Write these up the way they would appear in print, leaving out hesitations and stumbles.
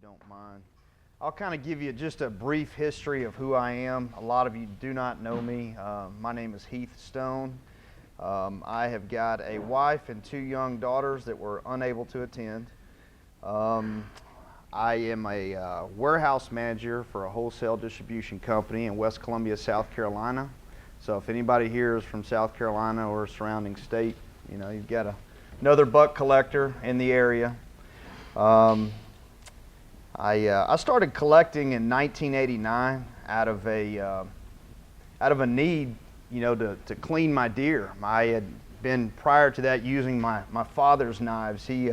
you don't mind. I'll kind of give you just a brief history of who I am. A lot of you do not know me. My name is Heath Stone. I have got a wife and 2 young daughters that were unable to attend. I am a warehouse manager for a wholesale distribution company in West Columbia, South Carolina. So if anybody here is from South Carolina or surrounding state, you know, you've got another buck collector in the area. I started collecting in 1989 out of a need, you know, to clean my deer. I had been prior to that using my father's knives. He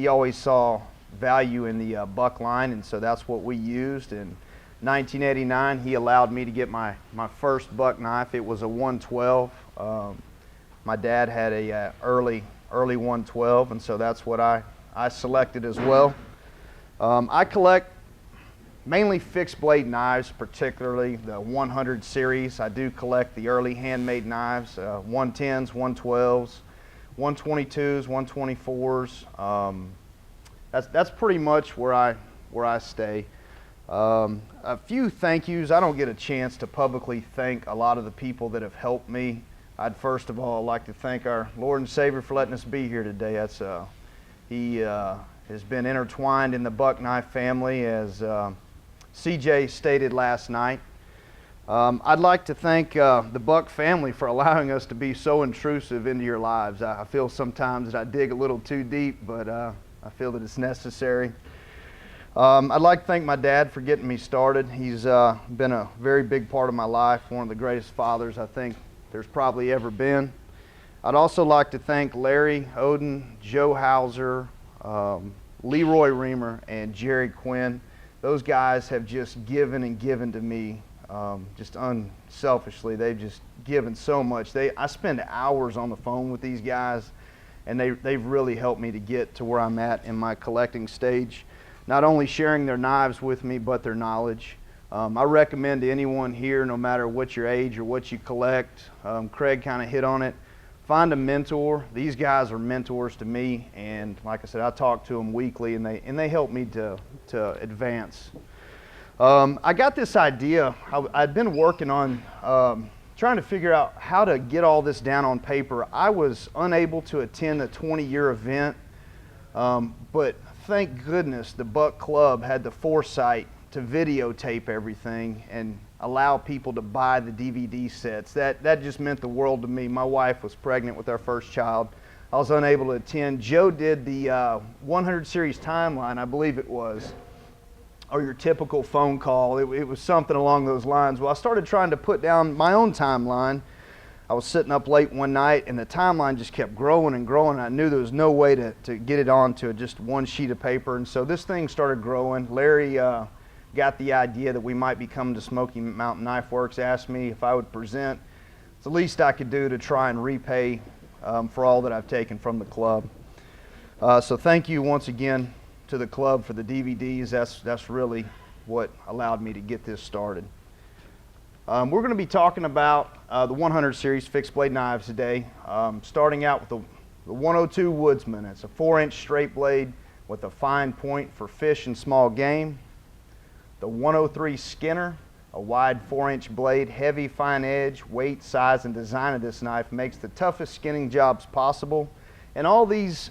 always saw value in the buck line, and so that's what we used. In 1989, he allowed me to get my first buck knife. It was a 112. My dad had a early 112, and so that's what I selected as well. I collect mainly fixed blade knives, particularly the 100 series. I do collect the early handmade knives, 110s, 112s, 122s, 124s. That's pretty much where I stay. A few thank yous. I don't get a chance to publicly thank a lot of the people that have helped me. I'd first of all like to thank our Lord and Savior for letting us be here today. He has been intertwined in the buck knife family, as CJ stated last night. I'd like to thank the buck family for allowing us to be so intrusive into your lives. I feel sometimes that I dig a little too deep, but I feel that it's necessary. I'd like to thank my dad for getting me started. He's been a very big part of my life, one of the greatest fathers I think there's probably ever been. I'd also like to thank Larry Oden, Joe Hauser, Leroy Reamer, and Jerry Quinn. Those guys have just given and given to me, just unselfishly. They've just given so much. I spend hours on the phone with these guys, and they've really helped me to get to where I'm at in my collecting stage. Not only sharing their knives with me, but their knowledge. I recommend to anyone here, no matter what your age or what you collect, Craig kind of hit on it, find a mentor. These guys are mentors to me, and like I said, I talk to them weekly, and they help me to advance. I got this idea. I'd been working on trying to figure out how to get all this down on paper. I was unable to attend the 20-year event, but thank goodness the Buck Club had the foresight to videotape everything and allow people to buy the DVD sets. That just meant the world to me. My wife was pregnant with our first child. I was unable to attend. Joe did the 100 series timeline, I believe it was, or your typical phone call. It was something along those lines. Well, I started trying to put down my own timeline. I was sitting up late one night, and the timeline just kept growing and growing. I knew there was no way to get it onto just one sheet of paper, and so this thing started growing. Larry got the idea that we might be coming to Smoky Mountain Knife Works, asked me if I would present. It's the least I could do to try and repay for all that I've taken from the club. So thank you once again to the club for the DVDs. That's really what allowed me to get this started. We're going to be talking about the 100 series fixed blade knives today, starting out with the 102 Woodsman. It's a 4-inch straight blade with a fine point for fish and small game. The 103 Skinner, a wide 4-inch blade, heavy, fine edge. Weight, size, and design of this knife makes the toughest skinning jobs possible. And all these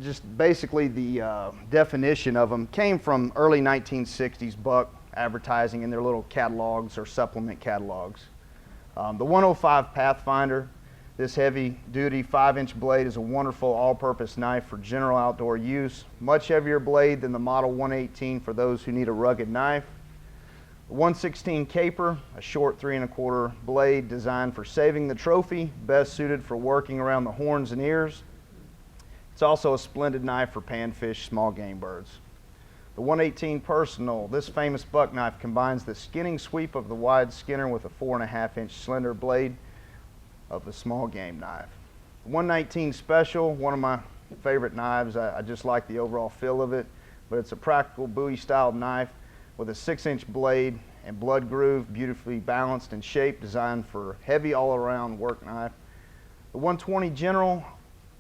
just basically the definition of them came from early 1960s buck advertising in their little catalogs or supplement catalogs. The 105 Pathfinder, this heavy-duty 5-inch blade is a wonderful all-purpose knife for general outdoor use. Much heavier blade than the Model 118 for those who need a rugged knife. The 116 Caper, a short 3 1/4 blade designed for saving the trophy, best suited for working around the horns and ears. It's also a splendid knife for panfish, small game birds. The 118 Personal, this famous buck knife combines the skinning sweep of the wide Skinner with a 4 1/2-inch slender blade of the small game knife. The 119 Special, one of my favorite knives. I just like the overall feel of it, but it's a practical Bowie styled knife with a 6-inch blade and blood groove, beautifully balanced and shaped, designed for heavy all around work knife. The 120 General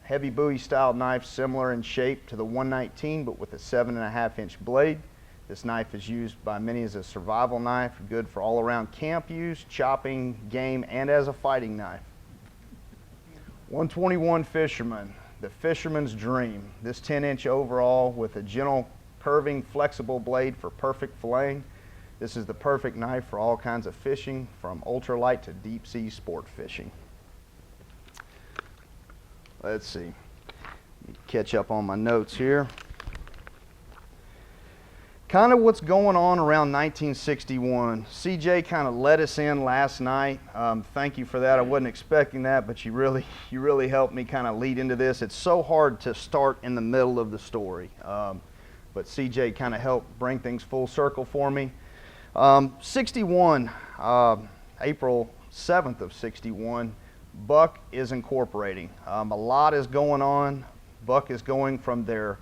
heavy bowie style knife, similar in shape to the 119, but with a 7.5-inch blade. This knife is used by many as a survival knife, good for all around camp use, chopping game, and as a fighting knife. 121 Fisherman, the fisherman's dream. This 10-inch overall with a gentle curving flexible blade for perfect filleting. This is the perfect knife for all kinds of fishing, from ultralight to deep sea sport fishing. Let's see, catch up on my notes here. Kind of what's going on around 1961. CJ kind of let us in last night. Thank you for that. I wasn't expecting that, but you really helped me kind of lead into this. It's so hard to start in the middle of the story, but CJ kind of helped bring things full circle for me. 61, April 7th of 61, Buck is incorporating. A lot is going on. Buck is going from their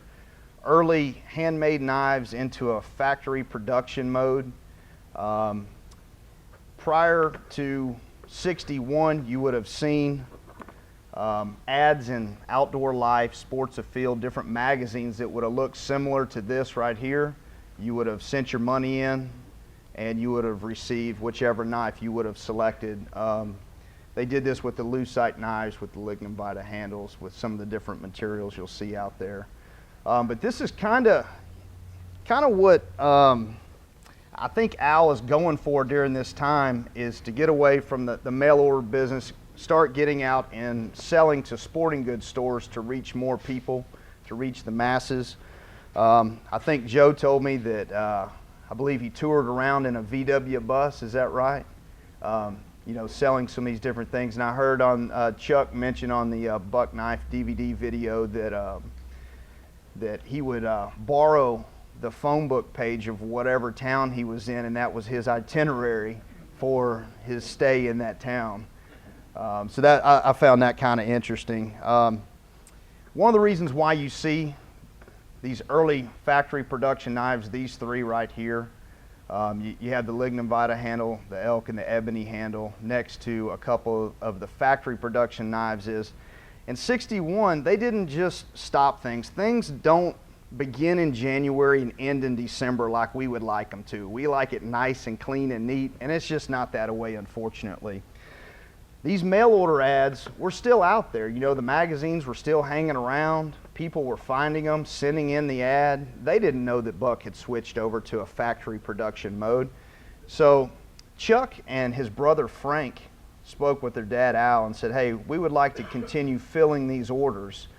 early handmade knives into a factory production mode. Prior to 61, you would have seen ads in Outdoor Life, Sports Afield, different magazines that would have looked similar to this right here. You would have sent your money in and you would have received whichever knife you would have selected. They did this with the lucite knives, with the lignum vita handles, with some of the different materials you'll see out there. But this is kind of what I think Al is going for during this time, is to get away from the mail order business, start getting out and selling to sporting goods stores to reach more people, to reach the masses. I think Joe told me that I believe he toured around in a VW bus. Is that right? You know, selling some of these different things. And I heard on Chuck mention on the Buck Knife DVD video that he would borrow the phone book page of whatever town he was in, and that was his itinerary for his stay in that town. So that I found that kind of interesting. One of the reasons why you see these early factory production knives, these three right here, you have the lignum vita handle, the elk, and the ebony handle next to a couple of the factory production knives. Is in 61, they didn't just stop things. Things don't begin in January and end in December like we would like them to. We like it nice and clean and neat, and it's just not that way, unfortunately. These mail order ads were still out there. You know, the magazines were still hanging around. People were finding them, sending in the ad. They didn't know that Buck had switched over to a factory production mode. So Chuck and his brother Frank spoke with their dad Al and said, hey, we would like to continue filling these orders.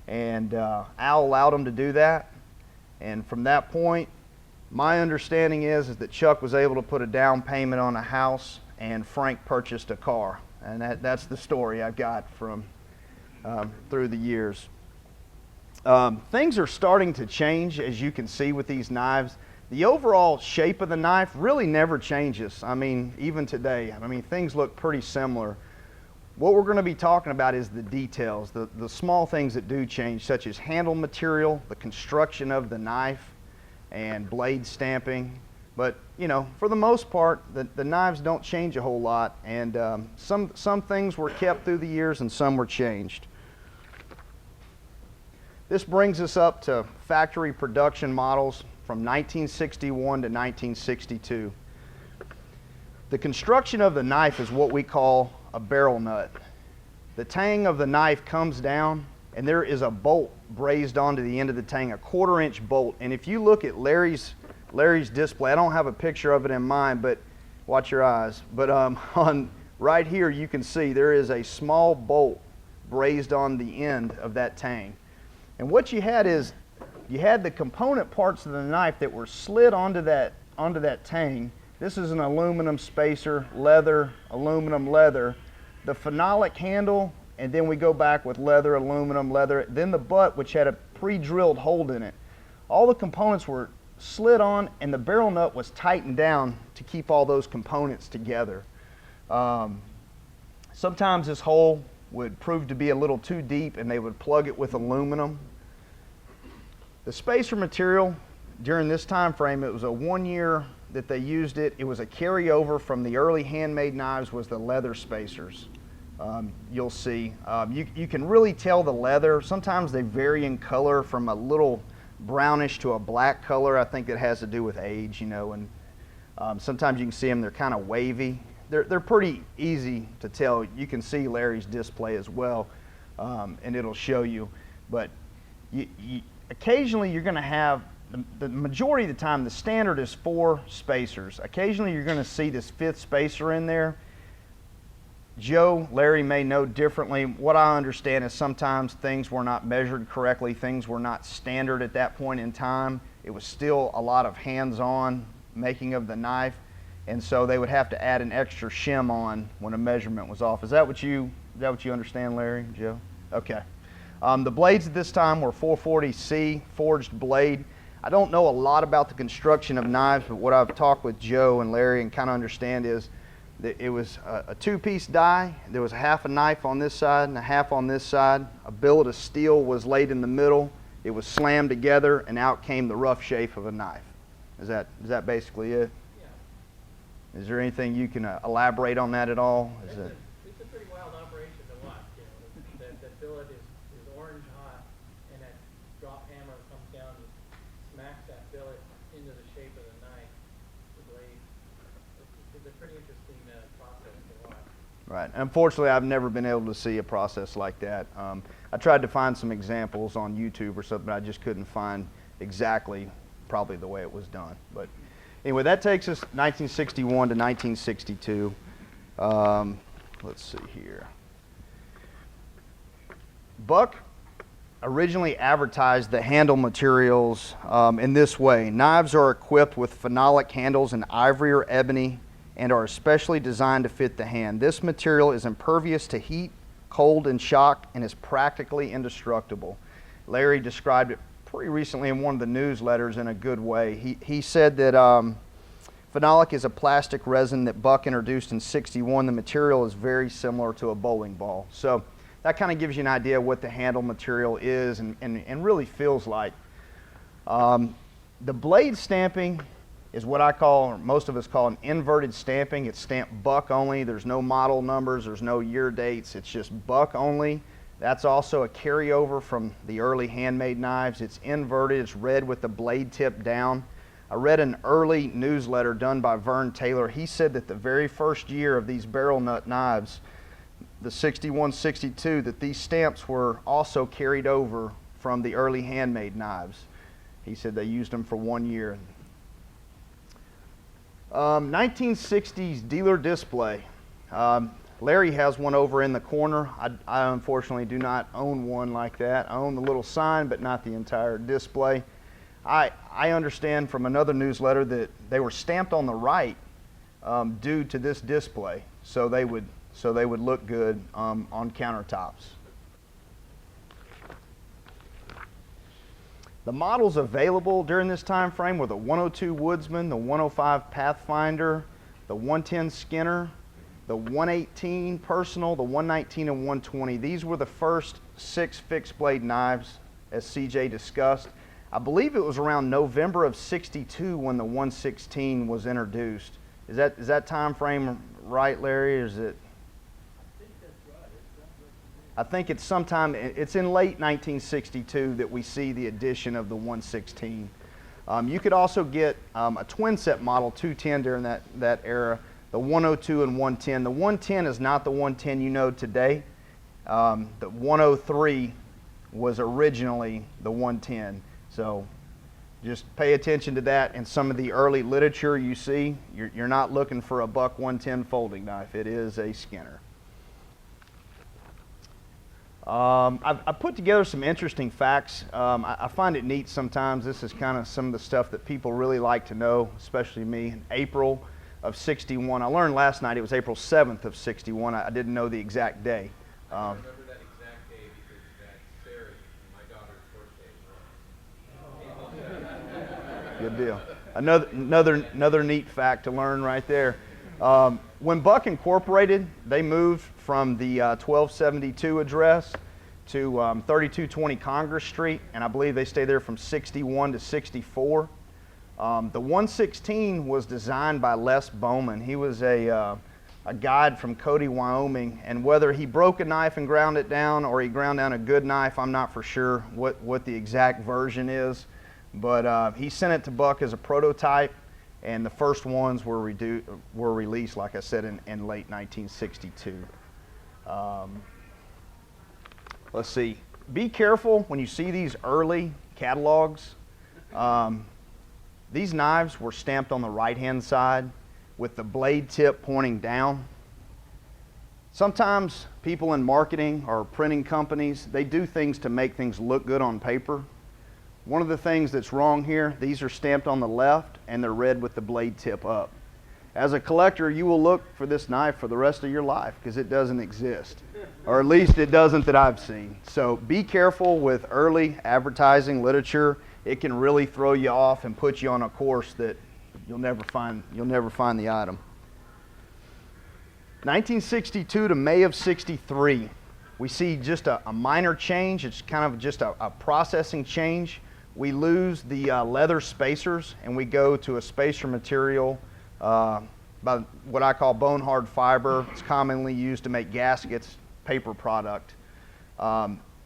And Al allowed them to do that. And from that point, my understanding is that Chuck was able to put a down payment on a house and Frank purchased a car. And that's the story I've got from through the years. Things are starting to change, as you can see with these knives. The overall shape of the knife really never changes. I mean, even today, I mean, things look pretty similar. What we're going to be talking about is the details, the small things that do change, such as handle material, the construction of the knife, and blade stamping. But, you know, for the most part, the knives don't change a whole lot, and some things were kept through the years and some were changed. This brings us up to factory production models from 1961 to 1962. The construction of the knife is what we call a barrel nut. The tang of the knife comes down and there is a bolt brazed onto the end of the tang, a 1/4-inch bolt. And if you look at Larry's display, I don't have a picture of it in mind, but watch your eyes. But on right here you can see there is a small bolt brazed on the end of that tang. And what you had is you had the component parts of the knife that were slid onto that tang. This is an aluminum spacer, leather, aluminum, leather. The phenolic handle, and then we go back with leather, aluminum, leather. Then the butt, which had a pre-drilled hole in it. All the components were slid on, and the barrel nut was tightened down to keep all those components together. Sometimes this hole would prove to be a little too deep, and they would plug it with aluminum. The spacer material during this time frame, it was a 1 year that they used it. It was a carryover from the early handmade knives, was the leather spacers. you'll see. You can really tell the leather. Sometimes they vary in color from a little brownish to a black color. I think it has to do with age, you know, and sometimes you can see them, they're kind of wavy. They're pretty easy to tell. You can see Larry's display as well, and it'll show you. But occasionally you're going to have, the majority of the time, the standard is 4 spacers. Occasionally you're going to see this 5th spacer in there. Larry may know differently. What I understand is sometimes things were not measured correctly. Things were not standard at that point in time. It was still a lot of hands-on making of the knife. And so they would have to add an extra shim on when a measurement was off. Is that what you understand, Larry, Joe? Okay. The blades at this time were 440C forged blade. I don't know a lot about the construction of knives, but what I've talked with Joe and Larry and kind of understand is that it was a 2-piece die. There was half a knife on this side and a half on this side. A billet of steel was laid in the middle. It was slammed together, and out came the rough shape of a knife. Is that basically it? Is there anything you can elaborate on that at all? It's a pretty wild operation to watch. You know, that billet is orange hot, and that drop hammer comes down and smacks that billet into the shape of the knife, the blade. It's a pretty interesting process to watch. Right. Unfortunately, I've never been able to see a process like that. I tried to find some examples on YouTube or something, but I just couldn't find exactly probably the way it was done. But anyway, that takes us 1961 to 1962. Let's see here. Buck originally advertised the handle materials in this way. Knives are equipped with phenolic handles in ivory or ebony and are especially designed to fit the hand. This material is impervious to heat, cold, and shock, and is practically indestructible. Larry described it pretty recently in one of the newsletters in a good way. He said that phenolic is a plastic resin that Buck introduced in '61. The material is very similar to a bowling ball. So that kind of gives you an idea of what the handle material is and really feels like. The blade stamping is what I call, or most of us call, an inverted stamping. It's stamped Buck only. There's no model numbers. There's no year dates. It's just Buck only. That's also a carryover from the early handmade knives. It's inverted. It's read with the blade tip down. I read an early newsletter done by Vern Taylor. He said that the very first year of these barrel nut knives, the 61, 62, that these stamps were also carried over from the early handmade knives. He said they used them for 1 year. 1960s dealer display. Larry has one over in the corner. I unfortunately do not own one like that. I own the little sign, but not the entire display. I understand from another newsletter that they were stamped on the right due to this display, so they would look good on countertops. The models available during this time frame were the 102 Woodsman, the 105 Pathfinder, the 110 Skinner, the 118 Personal, the 119 and 120. These were the first 6 fixed blade knives, as CJ discussed. I believe it was around November of '62 when the 116 was introduced. Is that time frame right, Larry, or is it? I think it's sometime, it's in late 1962 that we see the addition of the 116. You could also get a twin set model 210 during that era, the 102 and 110. The 110 is not the 110 you know today. The 103 was originally the 110. So just pay attention to that. In some of the early literature you see, you're not looking for a Buck 110 folding knife. It is a Skinner. I put together some interesting facts. I find it neat sometimes. This is kind of some of the stuff that people really like to know, especially me. In April of '61, I learned last night it was April 7th of '61. I didn't know the exact day. I remember that exact day because that's Sarah, my daughter's birthday. Good deal. Another neat fact to learn right there. When Buck Incorporated, they moved from the 1272 address to 3220 Congress Street, and I believe they stayed there from '61 to '64. The 116 was designed by Les Bowman. He was a a guide from Cody, Wyoming, and whether he broke a knife and ground it down or he ground down a good knife, I'm not for sure what the exact version is, but he sent it to Buck as a prototype, and the first ones were released, like I said, in late 1962. Let's see. Be careful when you see these early catalogs. These knives were stamped on the right-hand side with the blade tip pointing down. Sometimes people in marketing or printing companies, they do things to make things look good on paper. One of the things that's wrong here, these are stamped on the left and they're read with the blade tip up. As a collector, you will look for this knife for the rest of your life because it doesn't exist, or at least it doesn't that I've seen. So be careful with early advertising literature. It can really throw you off and put you on a course that you'll never find the item. 1962 to May of 63, we see just a minor change. It's kind of just a processing change. We lose the leather spacers and we go to a spacer material by what I call bone hard fiber. It's commonly used to make gaskets, paper product.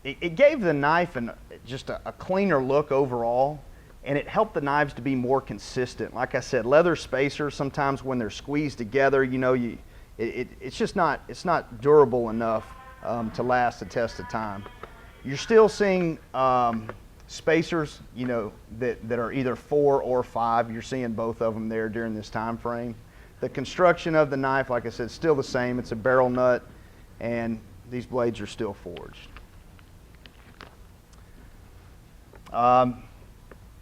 It gave the knife just a cleaner look overall, and it helped the knives to be more consistent. Like I said, leather spacers, sometimes when they're squeezed together, it's not durable enough to last the test of time. You're still seeing spacers, that are either 4 or 5. You're seeing both of them there during this time frame. The construction of the knife, like I said, is still the same. It's a barrel nut, and these blades are still forged.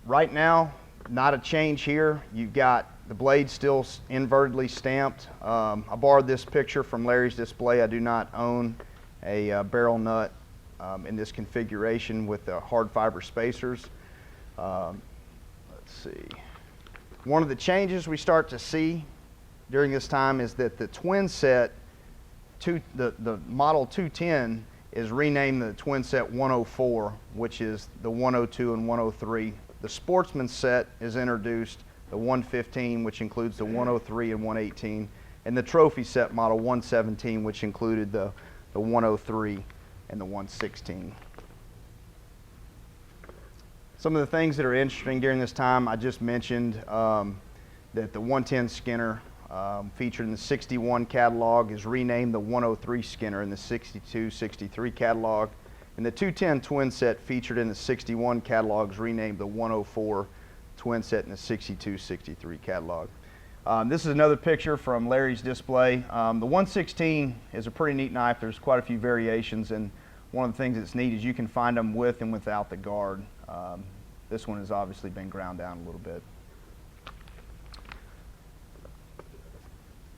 Right now, not a change here. You've got the blade still invertedly stamped. I borrowed this picture from Larry's display. I do not own a barrel nut in this configuration with the hard fiber spacers. Let's see. One of the changes we start to see during this time is that the twin set, the model 210 is renamed the twin set 104, which is the 102 and 103. The sportsman set is introduced, the 115, which includes the 103 and 118, and the trophy set model 117, which included the 103 and the 116. Some of the things that are interesting during this time, I just mentioned that the 110 Skinner featured in the 61 catalog is renamed the 103 Skinner in the 62-63 catalog, and the 210 twin set featured in the 61 catalog is renamed the 104 twin set in the 62-63 catalog. This is another picture from Larry's display. The 116 is a pretty neat knife. There's quite a few variations, and one of the things that's neat is you can find them with and without the guard. This one has obviously been ground down a little bit.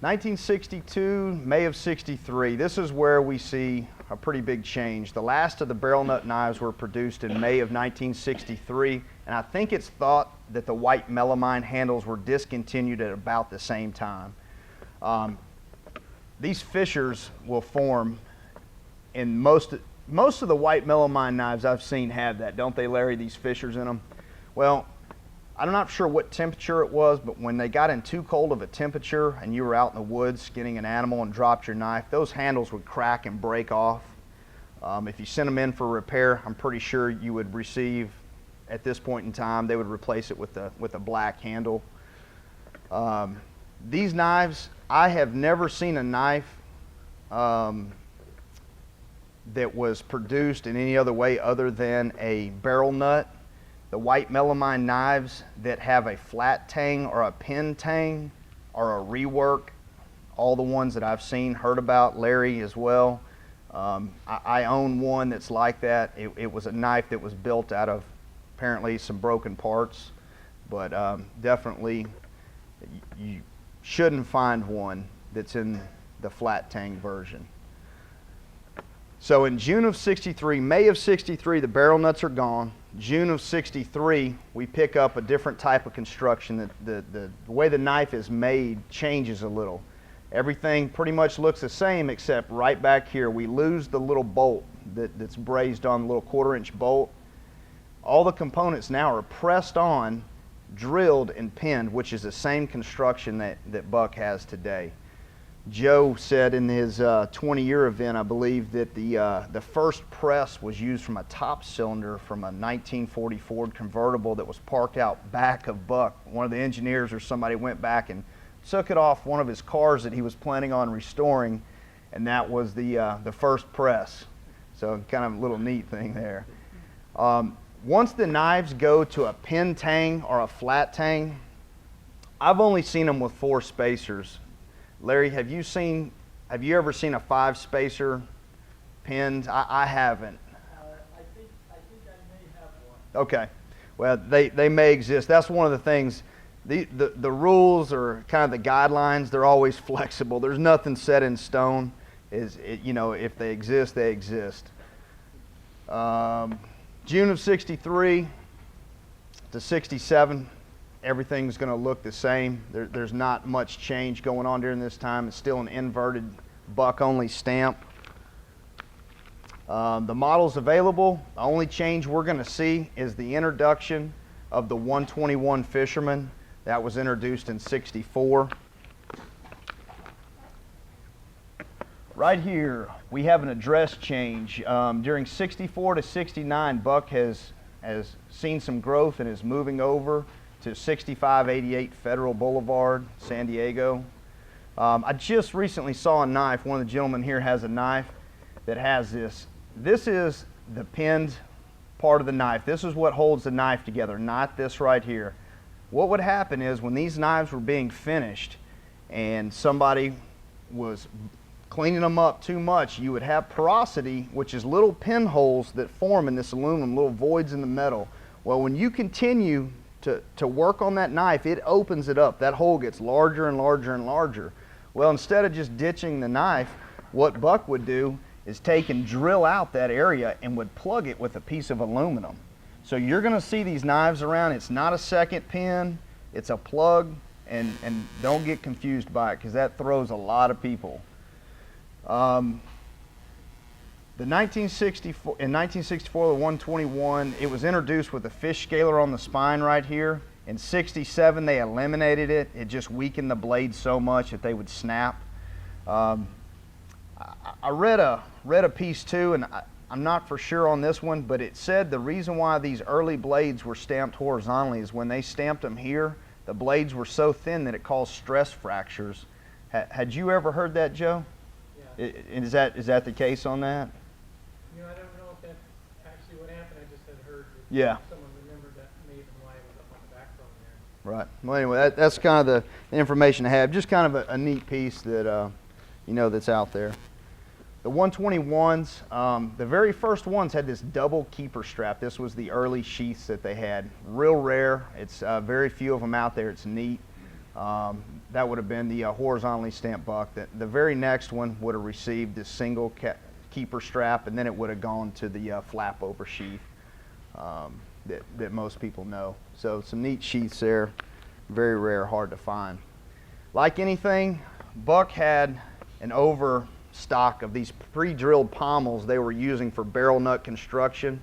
1962, May of 63. This is where we see a pretty big change. The last of the barrel nut knives were produced in May of 1963, and I think it's thought that the white melamine handles were discontinued at about the same time. These fissures will form in most of the white melamine knives I've seen have that, don't they, Larry, these fissures in them? Well, I'm not sure what temperature it was, but when they got in too cold of a temperature and you were out in the woods skinning an animal and dropped your knife, those handles would crack and break off. If you sent them in for repair, I'm pretty sure you would receive, at this point in time, they would replace it with a black handle. These knives, I have never seen a knife that was produced in any other way other than a barrel nut. The white melamine knives that have a flat tang or a pin tang are a rework. All the ones that I've seen, heard about, Larry as well. I own one that's like that. It was a knife that was built out of apparently some broken parts, but definitely you shouldn't find one that's in the flat tang version. So in June of 63, May of 63, the barrel nuts are gone. June of 63, we pick up a different type of construction. The way the knife is made changes a little. Everything pretty much looks the same except right back here we lose the little bolt that's brazed on, the little 1/4-inch bolt. All the components now are pressed on, drilled and pinned, which is the same construction that Buck has today. Joe said in his 20-year event, I believe, that the first press was used from a top cylinder from a 1940 Ford convertible that was parked out back of Buck. One of the engineers or somebody went back and took it off one of his cars that he was planning on restoring, and that was the first press. So kind of a little neat thing there. Once the knives go to a pin tang or a flat tang, I've only seen them with 4 spacers. Larry, have you ever seen a 5 spacer pinned? I haven't. I think I may have one. Okay, well they may exist. That's one of the things. The rules or kind of the guidelines, they're always flexible. There's nothing set in stone. If they exist, they exist. June of '63 to '67. Everything's going to look the same. There's not much change going on during this time. It's still an inverted Buck-only stamp. The models available, the only change we're going to see is the introduction of the 121 Fisherman. That was introduced in '64. Right here, we have an address change. During '64 to '69, Buck has seen some growth and is moving over to 6588 Federal Boulevard, San Diego. I just recently saw a knife. One of the gentlemen here has a knife that has this. This is the pinned part of the knife. This is what holds the knife together, not this right here. What would happen is when these knives were being finished and somebody was cleaning them up too much, you would have porosity, which is little pinholes that form in this aluminum, little voids in the metal. Well, when you continue to work on that knife, it opens it up. That hole gets larger and larger and larger. Well, instead of just ditching the knife, what Buck would do is take and drill out that area and would plug it with a piece of aluminum. So you're going to see these knives around. It's not a second pin, it's a plug, and don't get confused by it because that throws a lot of people. In 1964, the 121, it was introduced with a fish scaler on the spine right here. In '67, they eliminated it. It just weakened the blade so much that they would snap. I read a piece too, and I'm not for sure on this one, but it said the reason why these early blades were stamped horizontally is when they stamped them here, the blades were so thin that it caused stress fractures. Had you ever heard that, Joe? Yeah. Is that the case on that? I don't know if that's actually what happened. I just had heard that someone remembered that maybe why it was up on the backbone there. Right. Well, anyway, that's kind of the information I have. Just kind of a neat piece that that's out there. The 121s, the very first ones had this double keeper strap. This was the early sheaths that they had. Real rare. It's very few of them out there. It's neat. That would have been the horizontally stamped Buck. The very next one would have received this single keeper strap, and then it would have gone to the flap over sheath that most people know. So some neat sheaths there. Very rare, hard to find. Like anything, Buck had an overstock of these pre-drilled pommels they were using for barrel nut construction.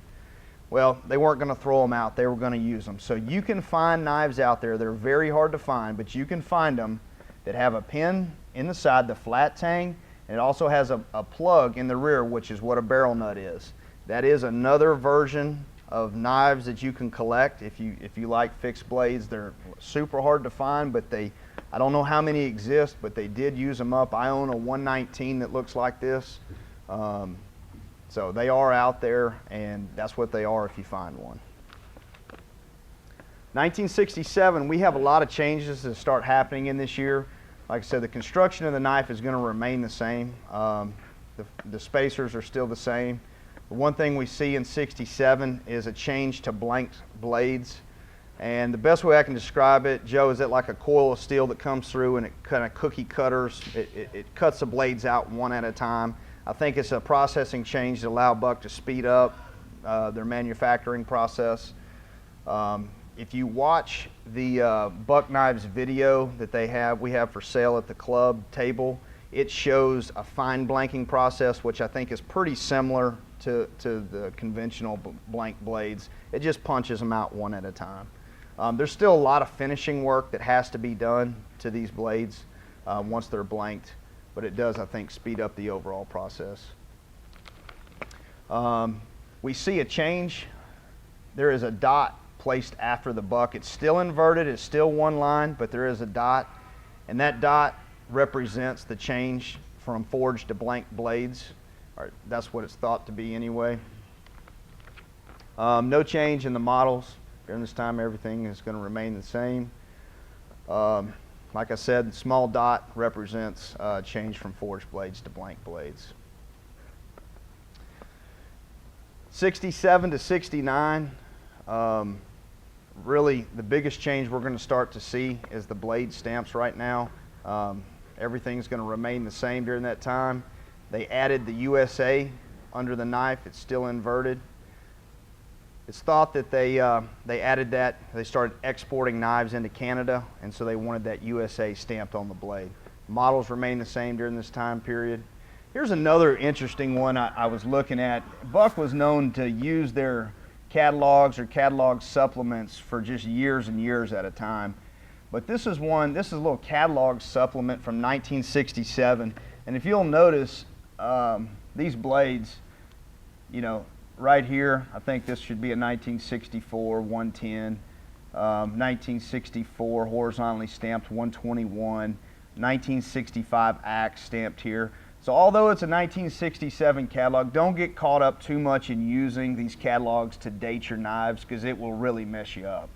Well, they weren't going to throw them out. They were going to use them. So you can find knives out there. They're very hard to find, but you can find them that have a pin in the side, the flat tang, and it also has a plug in the rear, which is what a barrel nut is. That is another version of knives that you can collect if you like fixed blades. They're super hard to find, but I don't know how many exist, but they did use them up. I own a 119 that looks like this. So they are out there, and that's what they are if you find one. 1967, we have a lot of changes that start happening in this year. Like I said, the construction of the knife is going to remain the same. The spacers are still the same. The one thing we see in '67 is a change to blank blades. And the best way I can describe it, Joe, is that like a coil of steel that comes through and it kind of cookie cutters. It cuts the blades out one at a time. I think it's a processing change to allow Buck to speed up their manufacturing process. If you watch the Buck Knives video that we have for sale at the club table, it shows a fine blanking process, which I think is pretty similar to the conventional blank blades. It just punches them out one at a time. There's still a lot of finishing work that has to be done to these blades once they're blanked. but it does, I think, speed up the overall process. We see a change. There is a dot placed after the buck. It's still inverted, it's still one line, but there is a dot, and that dot represents the change from forged to blank blades, or that's what it's thought to be anyway. No change in the models. During this time, everything is going to remain the same. Like I said, the small dot represents change from forged blades to blank blades. 67 to 69, really the biggest change we're going to start to see is the blade stamps right now. Everything's going to remain the same during that time. They added the USA under the knife. It's still inverted. It's thought that they added that. They started exporting knives into Canada, and so they wanted that USA stamped on the blade. Models remain the same during this time period. Here's another interesting one I was looking at. Buck was known to use their catalogs or catalog supplements for just years and years at a time. But this is a little catalog supplement from 1967. And if you'll notice, these blades, you know, right here, I think this should be a 1964 110, 1964 horizontally stamped 121, 1965 axe stamped here. So although it's a 1967 catalog, don't get caught up too much in using these catalogs to date your knives, because it will really mess you up.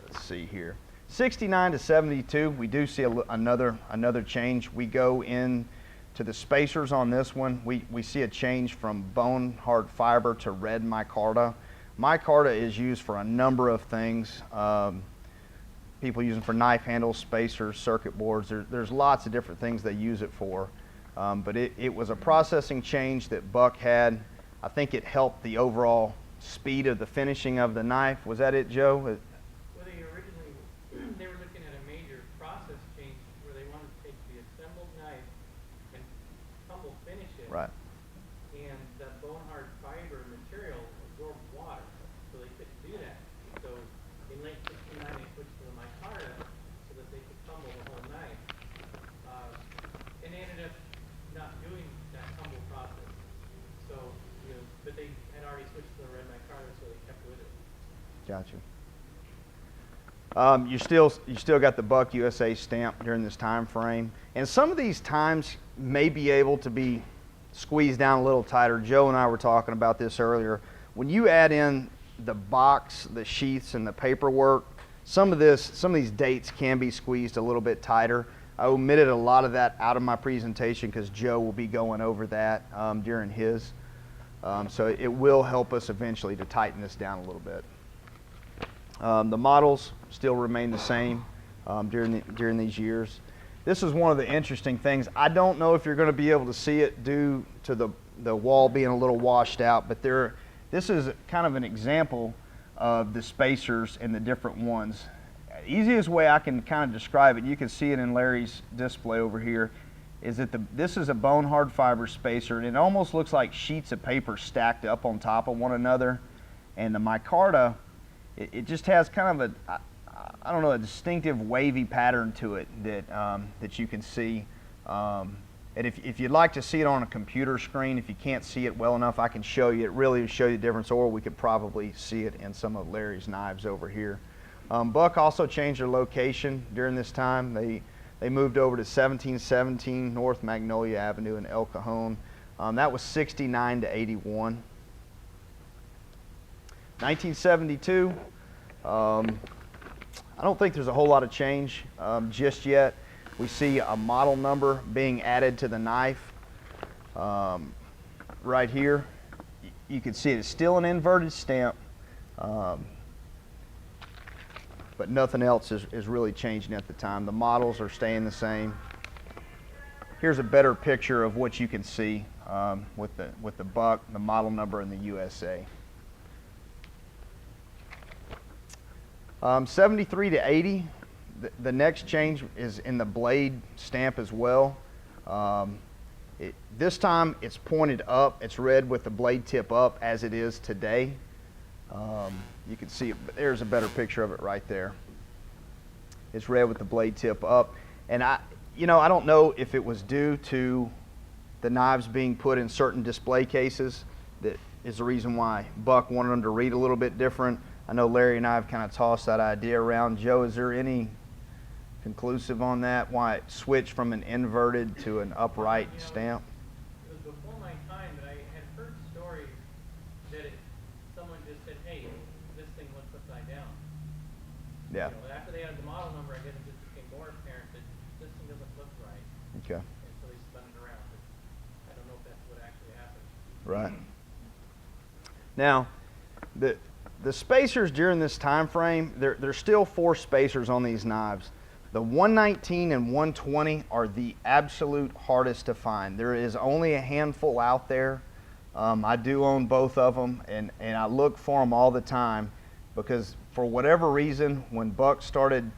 Let's see here. 69 to 72, we do see another change. We go in to the spacers on this one. We see a change from bone hard fiber to red micarta. Micarta is used for a number of things. People use them for knife handles, spacers, circuit boards. There's lots of different things they use it for. But it was a processing change that Buck had. I think it helped the overall speed of the finishing of the knife. Was that it, Joe? Well, they were looking at a major process change where they wanted to take the assembled knife and tumble finish it. Right. And that bone hard fiber material absorbed water, so they couldn't do that. So in late 69, they switched to the micarta so that they could tumble the whole knife. And they ended up not doing that tumble process. So, you know, but they had already switched to the red micarta, so they kept with it. Gotcha. You still got the Buck USA stamp during this time frame, and some of these times may be able to be squeezed down a little tighter. Joe and I were talking about this earlier. When you add in the box, the sheaths, and the paperwork, some of these dates can be squeezed a little bit tighter. I omitted a lot of that out of my presentation because Joe will be going over that during his. So it will help us eventually to tighten this down a little bit. The models still remain the same during these years. This is one of the interesting things. I don't know if you're going to be able to see it due to the wall being a little washed out, but this is kind of an example of the spacers and the different ones. Easiest way I can kind of describe it, you can see it in Larry's display over here, is that this is a bone hard fiber spacer, and it almost looks like sheets of paper stacked up on top of one another. And the micarta, it just has kind of I don't know, a distinctive wavy pattern to it that you can see. And if you'd like to see it on a computer screen, if you can't see it well enough, I can show you. It really will show you the difference, or we could probably see it in some of Larry's knives over here. Buck also changed their location during this time. They moved over to 1717 North Magnolia Avenue in El Cajon. That was 69 to 81. 1972, I don't think there's a whole lot of change just yet. We see a model number being added to the knife right here. You can see it's still an inverted stamp, but nothing else is really changing at the time. The models are staying the same. Here's a better picture of what you can see with the Buck, the model number, and the USA. 73 to 80, the next change is in the blade stamp as well. This time it's pointed up, it's red with the blade tip up as it is today. You can see it, there's a better picture of it right there. It's read with the blade tip up. And I don't know if it was due to the knives being put in certain display cases that is the reason why Buck wanted them to read a little bit different. I know Larry and I have kind of tossed that idea around. Joe, is there any conclusive on that, why it switched from an inverted to an upright stamp? It was before my time, but I had heard stories that someone just said, hey, this thing looks upside down. Yeah. After they had the model number, I guess it just became more apparent that this thing doesn't look right. Okay. And so they spun it around. But I don't know if that's what actually happened. Right. Now, the spacers during this time frame, there's still 4 spacers on these knives. The 119 and 120 are the absolute hardest to find. There is only a handful out there. I do own both of them, and I look for them all the time because for whatever reason, when Buck started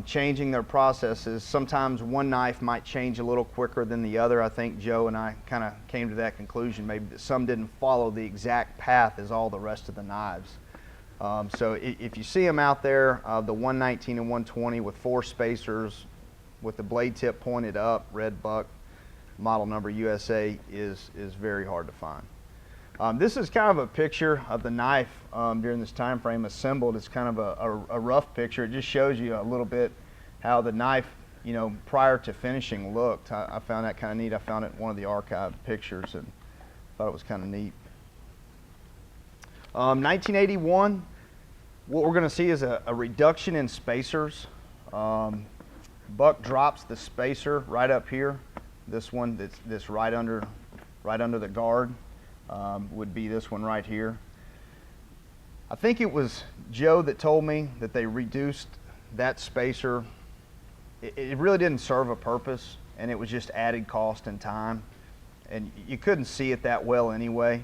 changing their processes, sometimes one knife might change a little quicker than the other. I think Joe and I kind of came to that conclusion, maybe that some didn't follow the exact path as all the rest of the knives. So if you see them out there, the 119 and 120 with 4 spacers with the blade tip pointed up, red Buck, model number USA, is very hard to find. This is kind of a picture of the knife during this time frame assembled. It's kind of a rough picture. It just shows you a little bit how the knife, prior to finishing looked. I found that kind of neat. I found it in one of the archived pictures and thought it was kind of neat. 1981, what we're going to see is a reduction in spacers. Buck drops the spacer right up here. This one that's right under the guard would be this one right here. I think it was Joe that told me that they reduced that spacer. It really didn't serve a purpose, and it was just added cost and time, and you couldn't see it that well anyway.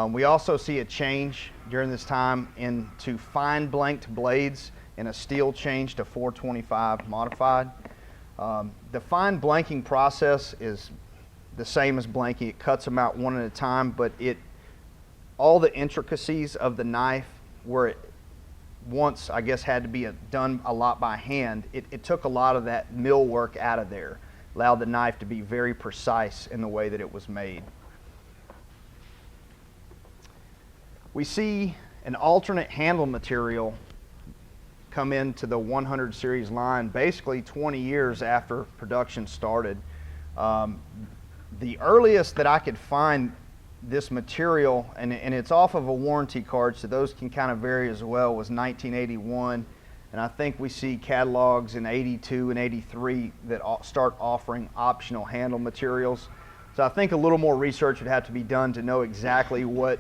We also see a change during this time into fine blanked blades and a steel change to 425 modified. The fine blanking process is the same as blanking. It cuts them out one at a time, but all the intricacies of the knife where it once, I guess, had to be done a lot by hand, it took a lot of that mill work out of there, allowed the knife to be very precise in the way that it was made. We see an alternate handle material come into the 100 series line basically 20 years after production started. The earliest that I could find this material, and it's off of a warranty card, so those can kind of vary as well, was 1981. And I think we see catalogs in 82 and 83 that start offering optional handle materials. So I think a little more research would have to be done to know exactly what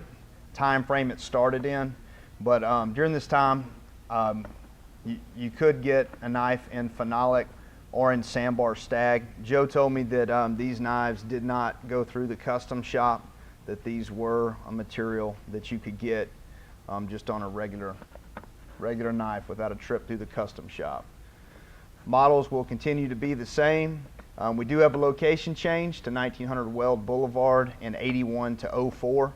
time frame it started in, but during this time you could get a knife in phenolic or in sandbar stag. Joe told me that these knives did not go through the custom shop, that these were a material that you could get just on a regular knife without a trip through the custom shop. Models will continue to be the same. We do have a location change to 1900 Weld Boulevard and 81 to 04.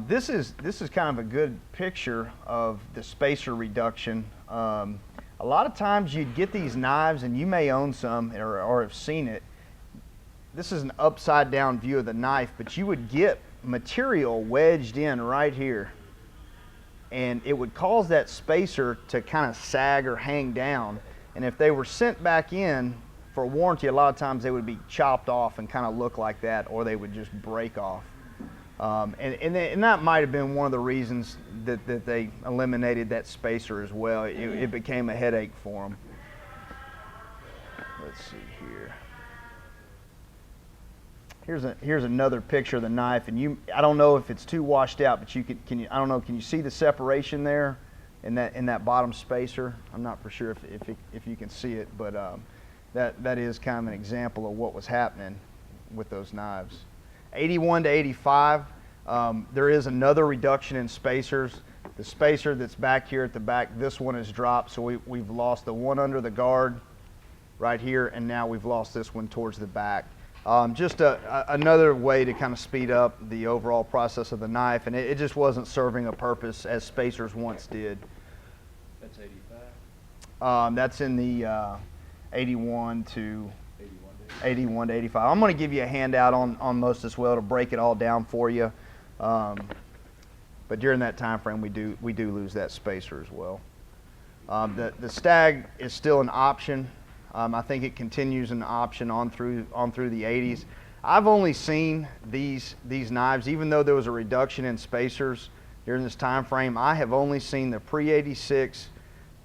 This is kind of a good picture of the spacer reduction. A lot of times you'd get these knives, and you may own some or have seen it. This is an upside down view of the knife, but you would get material wedged in right here, and it would cause that spacer to kind of sag or hang down. And if they were sent back in for warranty, a lot of times they would be chopped off and kind of look like that, or they would just break off. And that might have been one of the reasons that they eliminated that spacer as well. It became a headache for them. Let's see here. Here's another picture of the knife, and I don't know if it's too washed out, but can you see the separation there in that bottom spacer? I'm not for sure if you can see it, but that is kind of an example of what was happening with those knives. 81 to 85, there is another reduction in spacers. The spacer that's back here at the back, this one is dropped, so we've lost the one under the guard right here, and now we've lost this one towards the back. Just another way to kind of speed up the overall process of the knife, and it just wasn't serving a purpose as spacers once did. That's 85. That's in the 81 to 85. I'm going to give you a handout on most as well to break it all down for you. But during that time frame, we do lose that spacer as well. The stag is still an option. I think it continues an option on through the 80s. I've only seen these knives, even though there was a reduction in spacers during this time frame. I have only seen the pre-86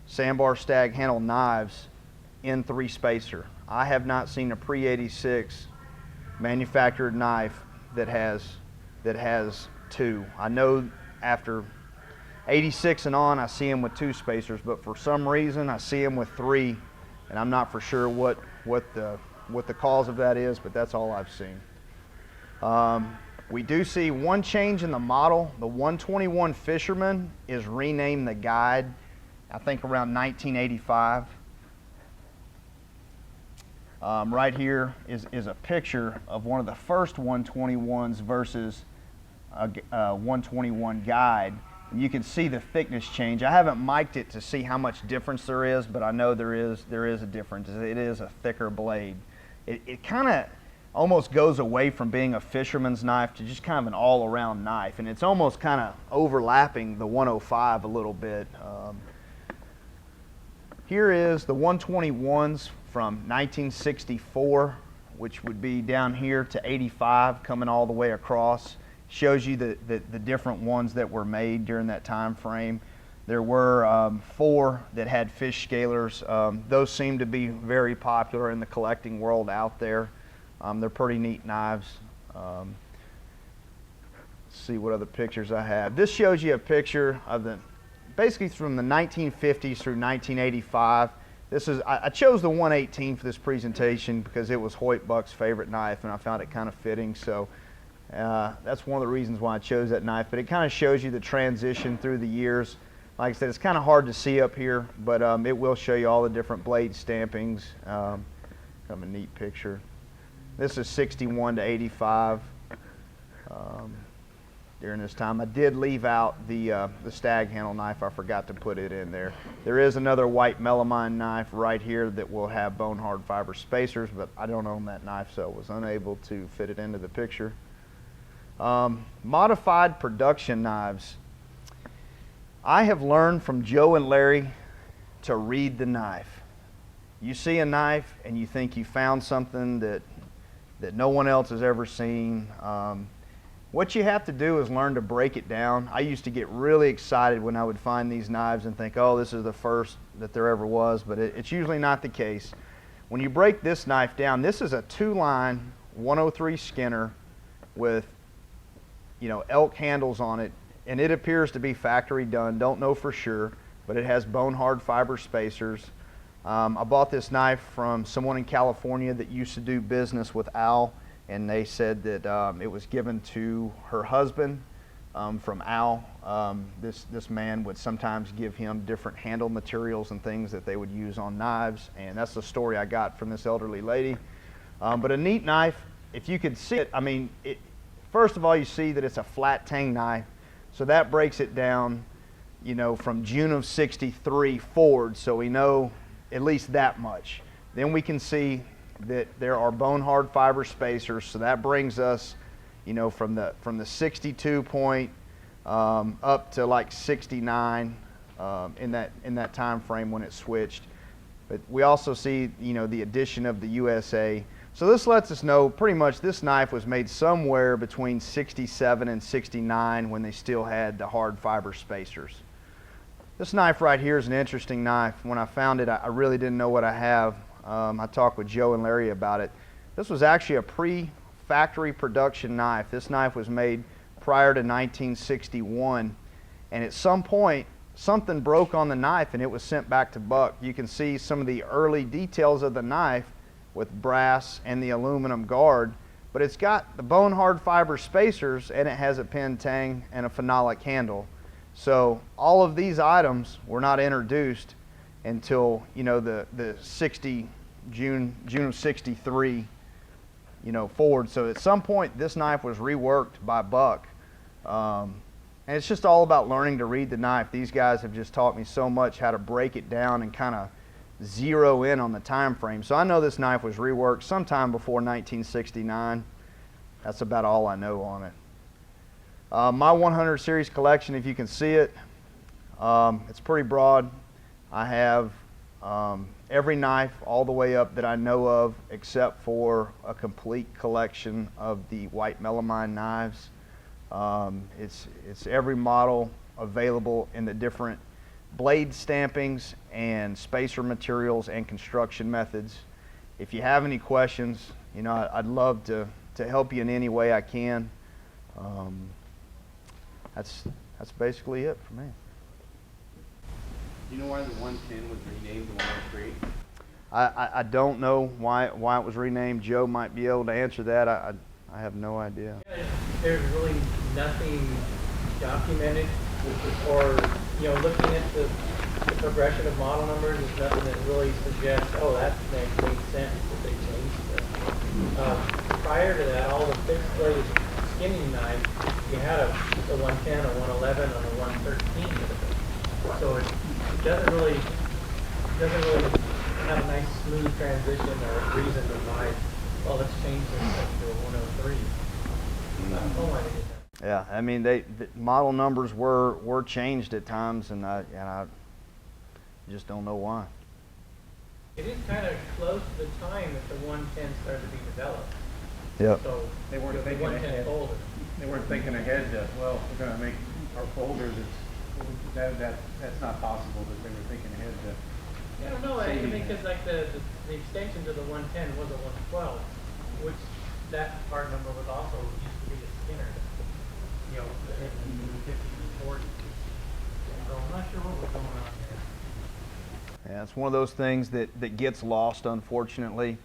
sandbar stag handle knives in 3 spacer. I have not seen a pre-86 manufactured knife that has 2. I know after 86 and on, I see them with 2 spacers, but for some reason I see them with 3, and I'm not for sure what the cause of that is, but that's all I've seen. We do see one change in the model. The 121 Fisherman is renamed the Guide, I think around 1985. Right here is a picture of one of the first 121s versus a 121 Guide. You can see the thickness change. I haven't mic'd it to see how much difference there is, but I know there is a difference. It is a thicker blade. It kind of almost goes away from being a fisherman's knife to just kind of an all-around knife, and it's almost kind of overlapping the 105 a little bit. Here is the 121s from 1964, which would be down here to 85, coming all the way across. Shows you the different ones that were made during that time frame. There were 4 that had fish scalers. Those seem to be very popular in the collecting world out there. They're pretty neat knives. Let's see what other pictures I have. This shows you a picture of basically from the 1950s through 1985. I chose the 118 for this presentation because it was Hoyt Buck's favorite knife, and I found it kind of fitting. So that's one of the reasons why I chose that knife. But it kind of shows you the transition through the years. Like I said, it's kind of hard to see up here, but it will show you all the different blade stampings. Kind of a neat picture. This is 61 to 85. During this time, I did leave out the stag handle knife. I forgot to put it in there. There is another white melamine knife right here that will have bone hard fiber spacers, but I don't own that knife, so I was unable to fit it into the picture. Modified production knives. I have learned from Joe and Larry to read the knife. You see a knife and you think you found something that no one else has ever seen. What you have to do is learn to break it down. I used to get really excited when I would find these knives and think, oh, this is the first that there ever was, but it's usually not the case. When you break this knife down, this is a 2-line 103 Skinner with elk handles on it, and it appears to be factory done. Don't know for sure, but it has bone hard fiber spacers. I bought this knife from someone in California that used to do business with Al, and they said that it was given to her husband from Al. This man would sometimes give him different handle materials and things that they would use on knives, and that's the story I got from this elderly lady. But a neat knife. If you could see it, I mean, first of all, you see that it's a flat tang knife, so that breaks it down, from June of '63 forward, so we know at least that much. Then we can see that there are bone hard fiber spacers, so that brings us, from the 62 point up to like 69 in that time frame when it switched. But we also see, the addition of the USA. So this lets us know pretty much this knife was made somewhere between 67 and 69 when they still had the hard fiber spacers. This knife right here is an interesting knife. When I found it, I really didn't know what I have. I talked with Joe and Larry about it. This was actually a pre-factory production knife. This knife was made prior to 1961, and at some point something broke on the knife and it was sent back to Buck. You can see some of the early details of the knife with brass and the aluminum guard, but it's got the bone hard fiber spacers and it has a pin tang and a phenolic handle. So all of these items were not introduced until the June of '63 forward. So at some point this knife was reworked by Buck, and it's just all about learning to read the knife. These guys have just taught me so much how to break it down and kind of zero in on the time frame. So I know this knife was reworked sometime before 1969. That's about all I know on it. My 100 series collection, if you can see it, it's pretty broad. I have every knife all the way up that I know of, except for a complete collection of the white melamine knives. It's every model available in the different blade stampings and spacer materials and construction methods. If you have any questions, you know, I'd love to help you in any way I can. That's basically it for me. Do you know why the 110 was renamed the 103? I don't know why it was renamed. Joe might be able to answer that. I have no idea. There's really nothing documented, or looking at the progression of model numbers, there's nothing that really suggests, oh, that makes sense that they changed it. Prior to that, all the fixed blade skinning knives, you had a 110, a 111, and a 113. So it doesn't really have a nice smooth transition or a reason to why, well, let's change this to a 103. I don't know why they did that. Yeah, I mean, the model numbers were changed at times, and I just don't know why. It is kind of close to the time that the 110 started to be developed. Yep. So They weren't the thinking 110 ahead. folder. They weren't thinking ahead that, well, we're gonna make our folders, that's not possible, that they were thinking ahead to. I don't know, I saving mean, it. because like the extension to the 110 was a 112, which that part number was also used to be a Skinner, in the 50s, 40s. So I'm not sure what was going on there. Yeah, it's one of those things that gets lost, unfortunately.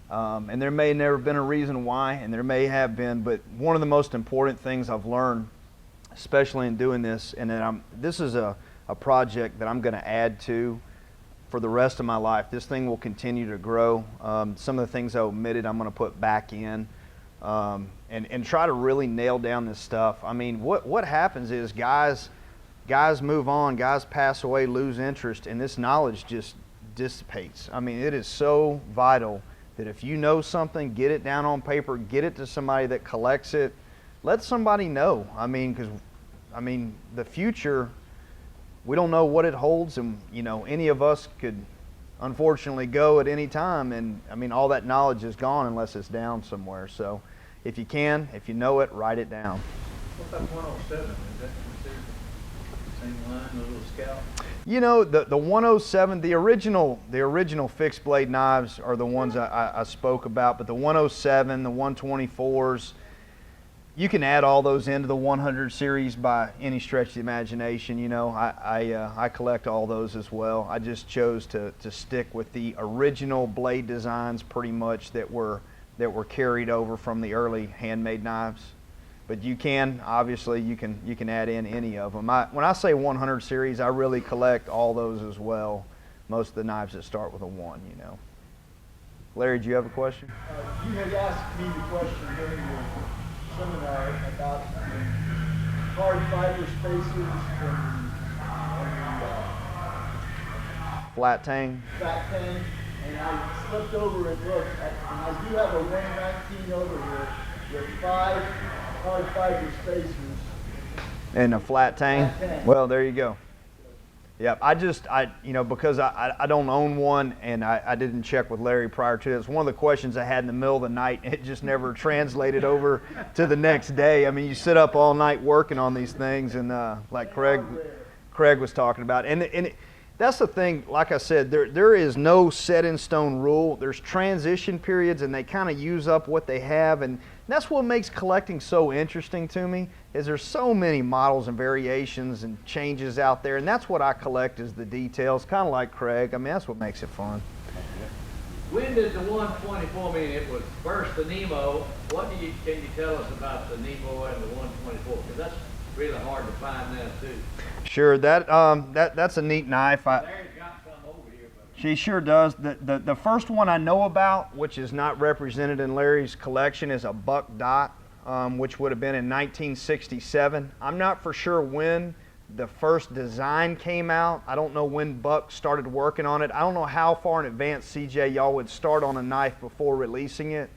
And there may never been a reason why, and there may have been, but one of the most important things I've learned, especially in doing this, and that this is a project that I'm going to add to for the rest of my life. This thing will continue to grow. Some of the things I omitted, I'm going to put back in, and try to really nail down this stuff. I mean, what happens is guys move on, guys pass away, lose interest, and this knowledge just dissipates. I mean, it is so vital that if you know something, get it down on paper, get it to somebody that collects it, let somebody know. I mean, because the future, we don't know what it holds, and any of us could unfortunately go at any time, and I mean, all that knowledge is gone unless it's down somewhere. So if you know it, write it down. What about 107? Is that considered the same line, the little Scout? The 107, the original fixed blade knives are the ones I spoke about, but the 107, the 124s, you can add all those into the 100 series by any stretch of the imagination. I collect all those as well. I just chose to stick with the original blade designs pretty much that were carried over from the early handmade knives. But you can add in any of them. When I say 100 series, I really collect all those as well. Most of the knives that start with a 1, Larry, do you have a question? You had asked me the question during your seminar about hard fiber spacers and Flat tang. fat tang, and I slipped over and looked, and I do have a 119 over here with 5 hard fiber spacers. And a flat tang? Flat tang. Well, there you go. Yep, because I don't own one, and I didn't check with Larry prior to this. One of the questions I had in the middle of the night, it just never translated over to the next day. I mean, you sit up all night working on these things, and like Craig was talking about. And that's the thing, like I said, there is no set in stone rule. There's transition periods, and they kind of use up what they have, and that's what makes collecting so interesting to me, is there's so many models and variations and changes out there, and that's what I collect, is the details, kind of like Craig. I mean, that's what makes it fun. When did the 124, I mean, it was first the Nemo. Can you tell us about the Nemo and the 124? Because that's really hard to find now, too. Sure, that's a neat knife. Larry's got some over here, but She sure does. The first one I know about, which is not represented in Larry's collection, is a buck dot, which would have been in 1967. I'm not for sure when the first design came out. I don't know when Buck started working on it. I don't know how far in advance, CJ, y'all would start on a knife before releasing it.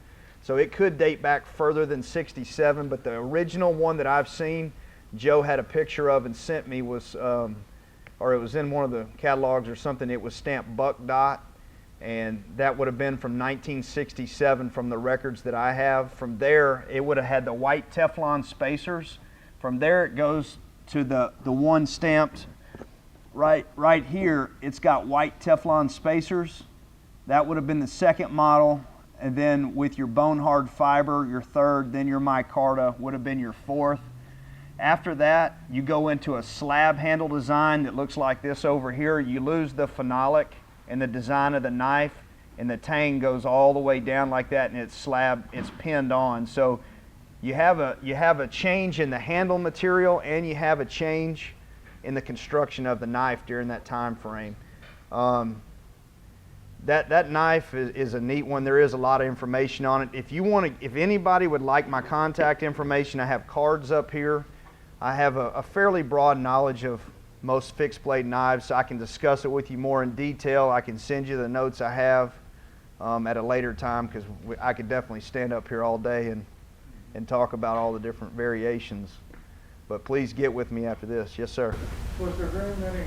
So it could date back further than 67, but the original one that I've seen, Joe had a picture of and sent me was, or it was in one of the catalogs or something, it was stamped Buck Dot, and that would have been from 1967 from the records that I have. From there, it would have had the white Teflon spacers. From there, it goes to the one stamped right here. It's got white Teflon spacers. That would have been the second model. And then with your bone hard fiber, your third, then your micarta would have been your fourth. After that, you go into a slab handle design that looks like this over here. You lose the phenolic in the design of the knife, and the tang goes all the way down like that, and it's pinned on. So you have a change in the handle material, and you have a change in the construction of the knife during that time frame. That knife is a neat one. There is a lot of information on it. If anybody would like my contact information, I have cards up here. I have a fairly broad knowledge of most fixed blade knives, so I can discuss it with you more in detail. I can send you the notes I have at a later time, because I could definitely stand up here all day and talk about all the different variations. But please get with me after this. Yes, sir. Was there very many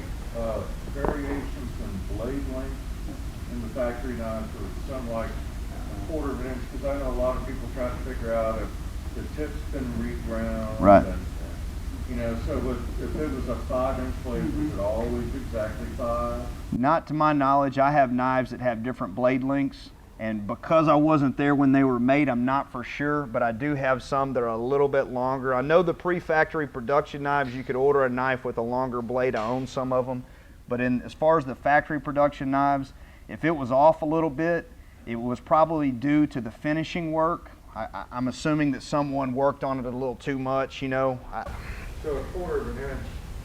variations in blade length in the factory knives, or some like a quarter of an inch? Because I know a lot of people try to figure out if the tip's been reground. Right. And, so if it was a 5-inch blade, was it always exactly 5? Not to my knowledge. I have knives that have different blade lengths, and because I wasn't there when they were made, I'm not for sure, but I do have some that are a little bit longer. I know the pre-factory production knives, you could order a knife with a longer blade. I own some of them, but as far as the factory production knives, if it was off a little bit, it was probably due to the finishing work. I'm assuming that someone worked on it a little too much, So a quarter of an inch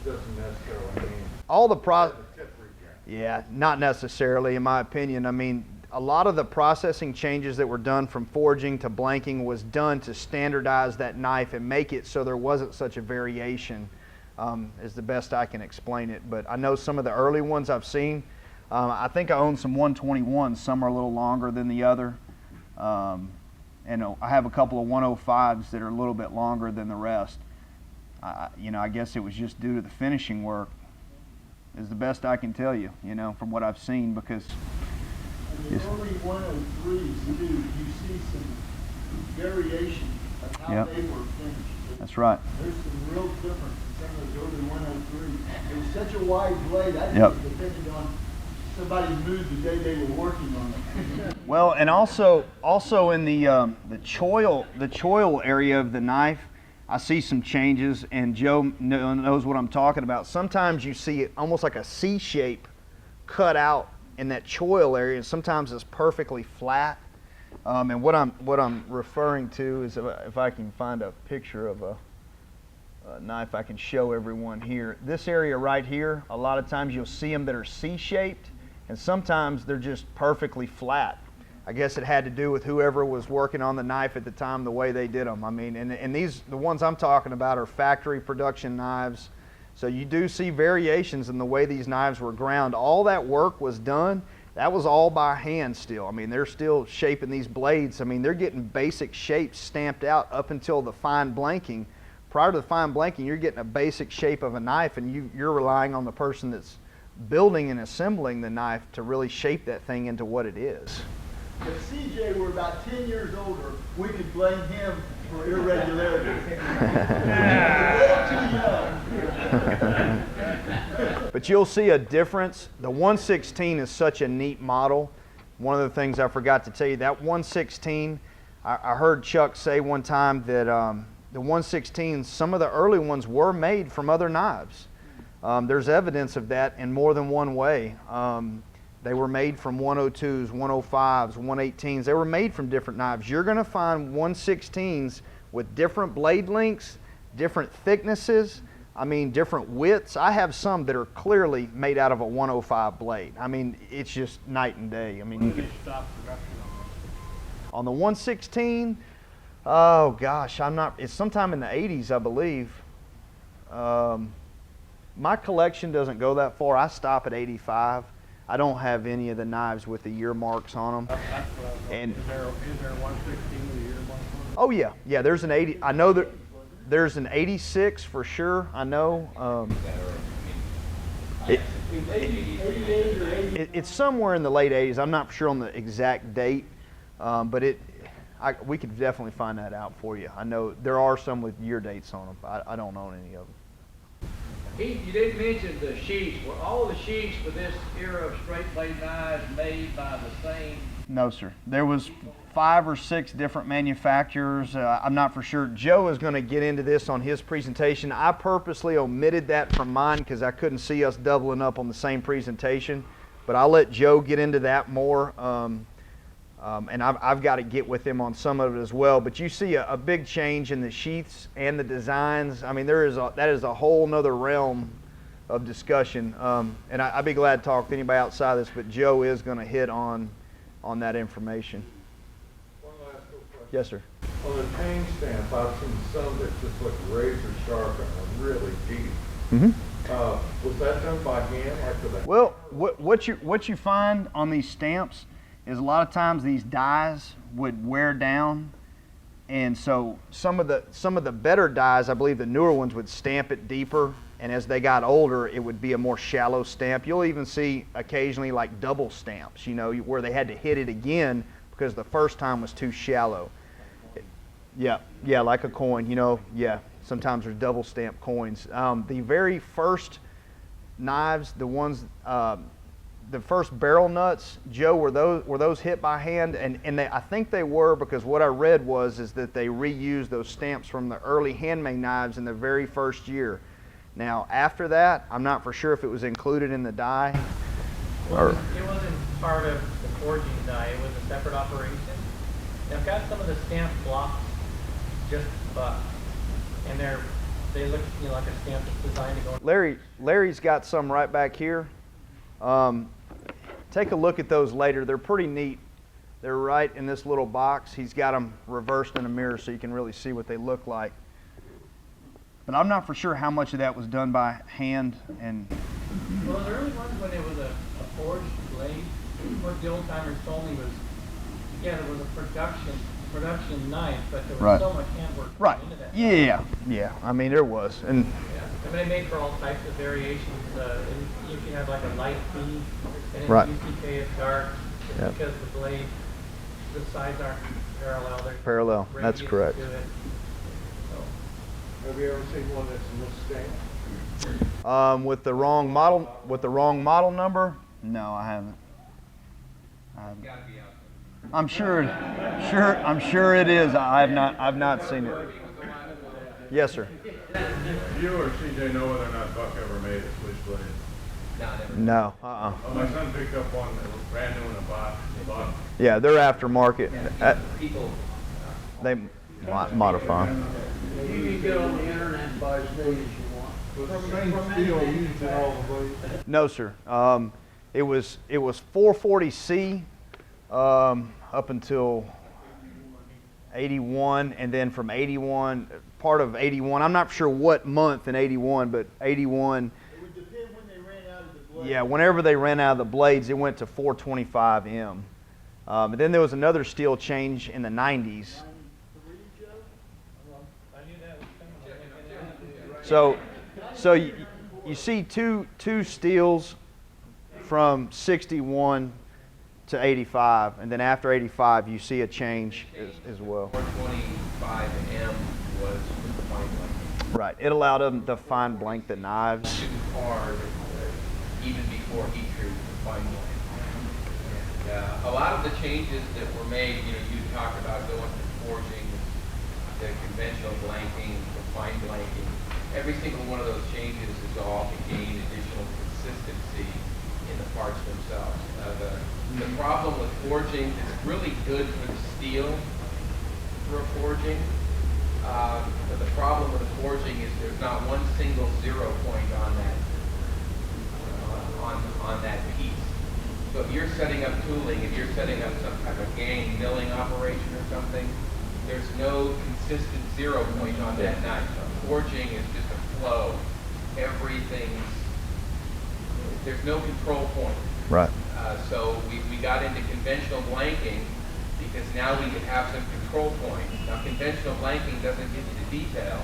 doesn't necessarily mean all the the tip reground. Yeah, not necessarily, in my opinion. I mean, a lot of the processing changes that were done from forging to blanking was done to standardize that knife and make it so there wasn't such a variation, is the best I can explain it. But I know some of the early ones I've seen. I think I own some 121s. Some are a little longer than the other. And I have a couple of 105s that are a little bit longer than the rest. I guess it was just due to the finishing work, is the best I can tell you, from what I've seen, because In the early 103s too, you see some variation of how Yep. they were finished. that's right. There's some real difference in some of those early 103s. It was such a wide blade, I Yep. think it depended on somebody's mood the day they were working on it. Well, and also in the choil area of the knife, I see some changes, and Joe knows what I'm talking about. Sometimes you see it almost like a C shape cut out in that choil area, and sometimes it's perfectly flat. And what I'm referring to is, if I can find a picture of a knife I can show everyone here. This area right here, a lot of times you'll see them that are C-shaped, and sometimes they're just perfectly flat. I guess it had to do with whoever was working on the knife at the time, the way they did them. I mean, and the ones I'm talking about are factory production knives. So you do see variations in the way these knives were ground. All that work was done. That was all by hand still. I mean, they're still shaping these blades. I mean, they're getting basic shapes stamped out up until the fine blanking. Prior to the fine blanking, you're getting a basic shape of a knife, and you're relying on the person that's building and assembling the knife to really shape that thing into what it is. If CJ were about 10 years older, we could blame him for irregularities. A little too young. But you'll see a difference. The 116 is such a neat model. One of the things I forgot to tell you, that 116, I heard Chuck say one time that the 116, some of the early ones were made from other knives. There's evidence of that in more than one way. They were made from 102s, 105s, 118s. They were made from different knives. You're going to find 116s with different blade lengths, different thicknesses, different widths. I have some that are clearly made out of a 105 blade. I mean, it's just night and day. I mean, When did they stop production on the 116, oh gosh, it's sometime in the 80s, I believe. My collection doesn't go that far. I stop at 85. I don't have any of the knives with the year marks on them. And Is there 116 with a year mark on it? oh yeah, there's an 80. I know that there's an 86 for sure. I know. It's somewhere in the late 80s. I'm not sure on the exact date, but we could definitely find that out for you. I know there are some with year dates on them. I don't own any of them. Heath, you didn't mention the sheaths. Were all the sheaths for this era of straight blade knives made by the same? No, sir. There was 5 or 6 different manufacturers. I'm not for sure. Joe is going to get into this on his presentation. I purposely omitted that from mine because I couldn't see us doubling up on the same presentation. But I'll let Joe get into that more. And I've got to get with him on some of it as well. But you see a big change in the sheaths and the designs. I mean, that is a whole nother realm of discussion. And I'd be glad to talk to anybody outside of this, but Joe is going to hit on that information. One last little question. Yes, sir. On the tang stamp, I've seen some that just look razor sharp and are really deep. Mm-hmm. Was that done by hand, like with a Well, what you find on these stamps is a lot of times these dies would wear down, and so some of the better dies, I believe the newer ones, would stamp it deeper, and as they got older it would be a more shallow stamp. You'll even see occasionally like double stamps, you know, where they had to hit it again because the first time was too shallow. Yeah, like a coin, you know. Yeah, sometimes there's double stamp coins. The very first knives, the ones the first barrel nuts, Joe, were those hit by hand? And I think they were, because what I read is that they reused those stamps from the early handmade knives in the very first year. Now after that, I'm not for sure if it was included in the die. Well, it wasn't part of the forging die. It was a separate operation. And I've got some of the stamp blocks just above, and they look, you know, like a stamp that's designed to go. Larry's got some right back here. Take a look at those later. They're pretty neat. They're right in this little box. He's got them reversed in a mirror so you can really see what they look like. But I'm not for sure how much of that was done by hand. And well, the early ones, when it was a forged blade, what the old timers told me was, yeah, there was a production knife, but there was so much handwork into that. Yeah. I mean, there was. And I mean, they made for all types of variations. And you can have like a light bead, and in UCK it's dark, just because the blade, the sides aren't parallel. They're parallel. That's correct. To it. So. Have you ever seen one that's misstamped? With the wrong model number? No, I haven't. Gotta be out I'm sure it is. I've not seen it. Yes, sir. Do you or CJ know whether or not Buck ever made a switchblade? No. Oh, my son picked up one that was brand new in a box. Yeah, they're aftermarket. People. They modify. You can get on the internet and buy as many as you want. Was the same steel used in all the blades? No, sir. It was 440C up until 81, and then from 81, part of 81, I'm not sure what month in 81, but 81. It would depend when they ran out of the blade. Yeah, whenever they ran out of the blades, it went to 425M. But then there was another steel change in the 90s. So you see two steels from 61 to 85, and then after 85 you see a change as well. 425M was the fine blank. Right, it allowed them to fine blank the knives. Too hard, even before he drew the fine blank. And, a lot of the changes that were made, you know, you talked about going to forging, the conventional blanking, the fine blanking. Every single one of those changes is all to gain additional consistency in the parts themselves. The problem with forging is it's really good for the steel for forging. But the problem with the forging is there's not one single 0 point on that on that piece. So if you're setting up tooling, if you're setting up some type of gang milling operation or something, there's no consistent 0 point on that knife. So forging is just a flow. there's no control point. Right. So we got into conventional blanking because now we can have some control points. Now conventional blanking doesn't give you the detail,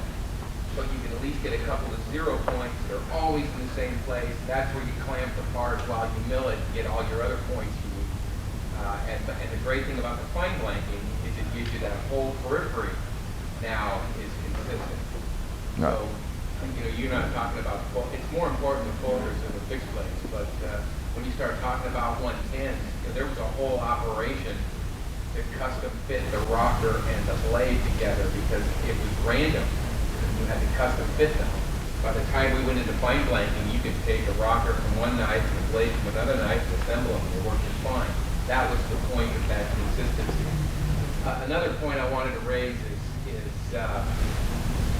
but you can at least get a couple of 0 points that are always in the same place. That's where you clamp the part while you mill it and get all your other points you need. And the great thing about the fine blanking is it gives you that whole periphery now is consistent. Right. So, you're not talking about, it's more important with folders than with fixed blades, but when you start talking about 110s, there was a whole operation to custom fit the rocker and the blade together because it was random. You had to custom fit them. By the time we went into fine blanking, you could take a rocker from one knife and a blade from another knife and assemble them, and they worked just fine. That was the point of that consistency. Another point I wanted to raise is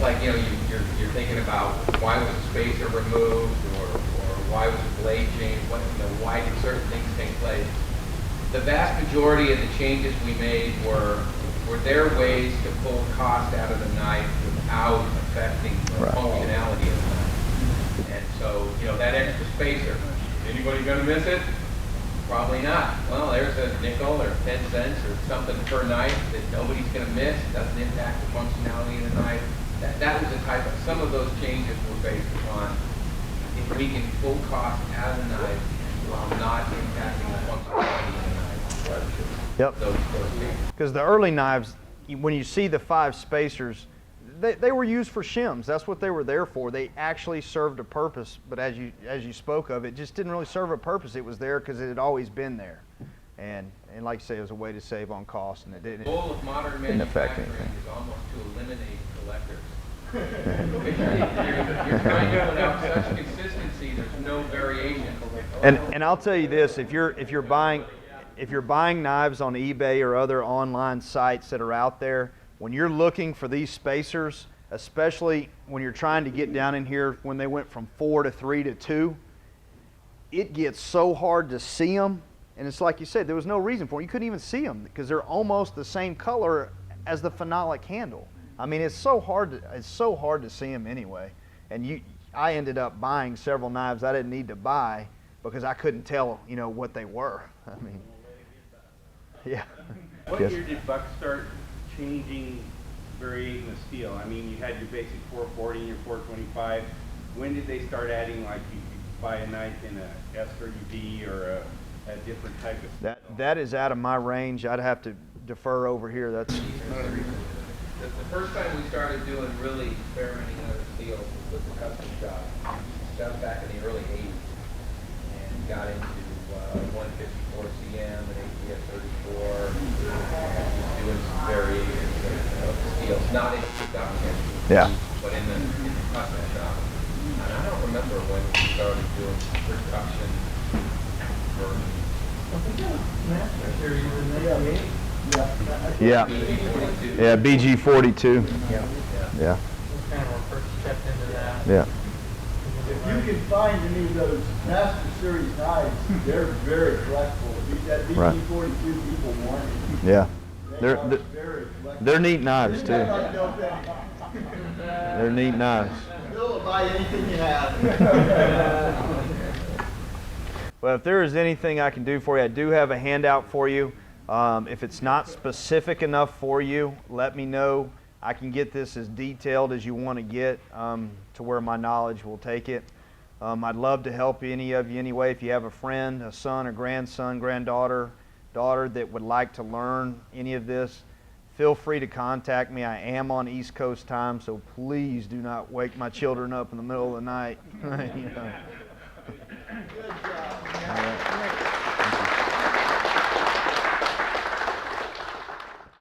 like, you're thinking about why was a spacer removed or why was a blade changed, why did certain things take place. The vast majority of the changes we made were there ways to pull cost out of the knife without affecting the functionality of the knife. And so, that extra spacer, is anybody going to miss it? Probably not. Well, there's a nickel or 10 cents or something per knife that nobody's going to miss. Doesn't impact the functionality of the knife. That was the type of, some of those changes were based upon if we can pull cost out of the knife while not impacting the functionality of the knife. Yep. Because the early knives, when you see the 5 spacers, they were used for shims. That's what they were there for. They actually served a purpose, but as you spoke of, it just didn't really serve a purpose. It was there because it had always been there. And like you say, it was a way to save on cost, and it didn't. The goal of modern didn't affect manufacturing anything. is almost to eliminate collectors. You're trying to put out such consistency, there's no variation. And I'll tell you this: if you're buying knives on eBay or other online sites that are out there, when you're looking for these spacers, especially when you're trying to get down in here, when they went from 4 to 3 to 2, it gets so hard to see them. And it's like you said, there was no reason for it. You couldn't even see them because they're almost the same color as the phenolic handle. I mean, it's so hard to see them anyway. And I ended up buying several knives I didn't need to buy because I couldn't tell, what they were. I mean, yeah. What Yes. year did Buck start changing, varying the steel? I mean, you had your basic 440 and your 425. When did they start adding, like, you could buy a knife in a S30V or a different type of steel? That is out of my range. I'd have to defer over here. That's The first time we started doing really experimenting on the steel was with the custom shop. That was back in the early 80s. And got into 154 CM and ATS 34. And just doing some variations of the steels. Not in production, but in the custom shop. And I don't remember when we started doing production versions. yeah, BG42. Yeah. Yeah, That's kind of our first step into that. yeah. If you can find any of those Master Series knives, they're very collectible. That Right. BG42 people want it. Yeah, They they're are they're, very collectible. they're neat knives too. No penny. They're neat knives. Bill will buy anything you have. Well, if there is anything I can do for you, I do have a handout for you. If it's not specific enough for you, let me know. I can get this as detailed as you want to get to where my knowledge will take it. I'd love to help any of you anyway. If you have a friend, a son, a grandson, granddaughter, daughter that would like to learn any of this, feel free to contact me. I am on East Coast time, so please do not wake my children up in the middle of the night. You know. Good job. All right.